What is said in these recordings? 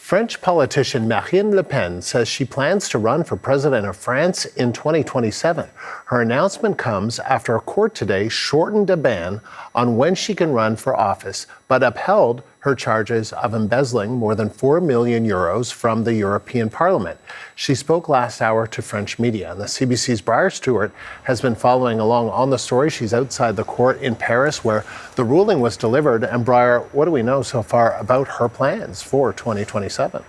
French politician Marine Le Pen says she plans to run for president of France in 2027. Her announcement comes after a court today shortened a ban on when she can run for office, but upheld her charges of embezzling more than 4 million euros from the European Parliament. She spoke last hour to French media, and the CBC's Briar Stewart has been following along on the story. She's outside the court in Paris where the ruling was delivered. And Briar, what do we know so far about her plans for 2027?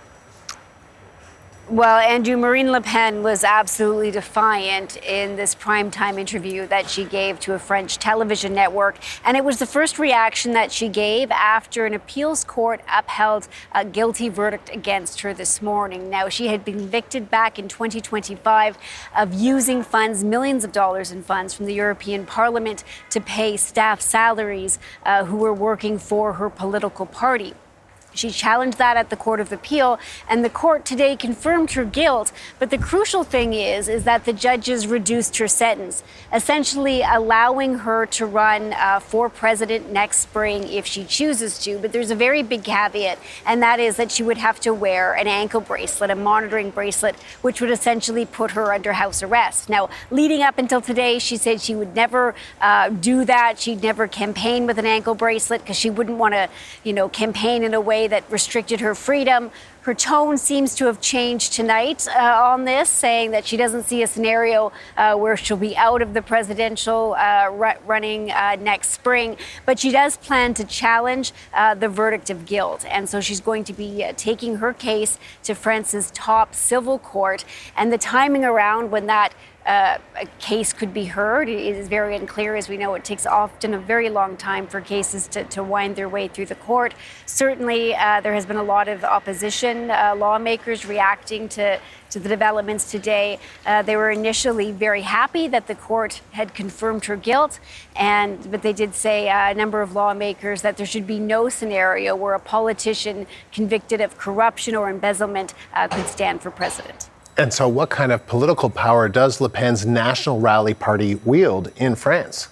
Well, Andrew, Marine Le Pen was absolutely defiant in this primetime interview that she gave to a French television network. And it was the first reaction that she gave after an appeals court upheld a guilty verdict against her this morning. Now, she had been convicted back in 2025 of using funds, millions of dollars in funds from the European Parliament to pay staff salaries who were working for her political party. She challenged that at the Court of Appeal, and the court today confirmed her guilt. But the crucial thing is that the judges reduced her sentence, essentially allowing her to run for president next spring if she chooses to. But there's a very big caveat, and that is that she would have to wear an ankle bracelet, a monitoring bracelet, which would essentially put her under house arrest. Now, leading up until today, she said she would never do that. She'd never campaign with an ankle bracelet because she wouldn't want to, campaign in a way that restricted her freedom. Her tone seems to have changed tonight on this, saying that she doesn't see a scenario where she'll be out of the presidential running next spring, but she does plan to challenge the verdict of guilt. And so she's going to be taking her case to France's top civil court, and the timing around when that a case could be heard is very unclear. As we know, it takes often a very long time for cases to wind their way through the court. Certainly, there has been a lot of opposition, lawmakers reacting to the developments today. They were initially very happy that the court had confirmed her guilt, but they did say, a number of lawmakers, that there should be no scenario where a politician convicted of corruption or embezzlement could stand for president. And so what kind of political power does Le Pen's National Rally Party wield in France?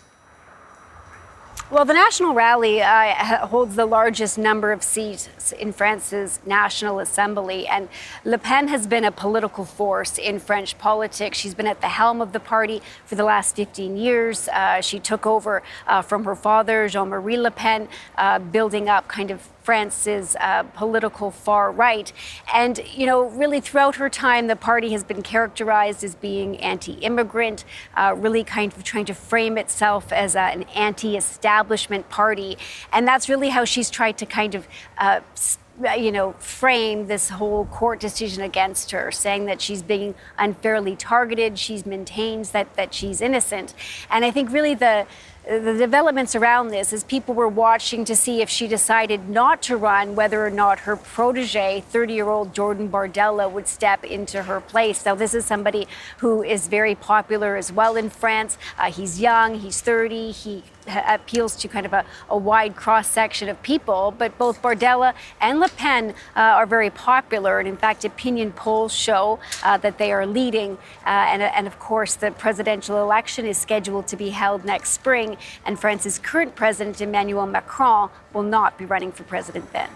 Well, the National Rally holds the largest number of seats in France's National Assembly, and Le Pen has been a political force in French politics. She's been at the helm of the party for the last 15 years. She took over from her father, Jean-Marie Le Pen, building up kind of France's political far right. And, really throughout her time, the party has been characterized as being anti-immigrant, really kind of trying to frame itself as an anti-establishment party. And that's really how she's tried to kind of frame this whole court decision against her, saying that she's being unfairly targeted. She maintains that she's innocent. And I think really the developments around this is people were watching to see if she decided not to run, whether or not her protege, 30-year-old Jordan Bardella, would step into her place. Now, this is somebody who is very popular as well in France. He's young, he's 30, he appeals to kind of a wide cross-section of people, but both Bardella and Le Pen are very popular, and in fact, opinion polls show that they are leading, and of course, the presidential election is scheduled to be held next spring, and France's current president, Emmanuel Macron, will not be running for president then.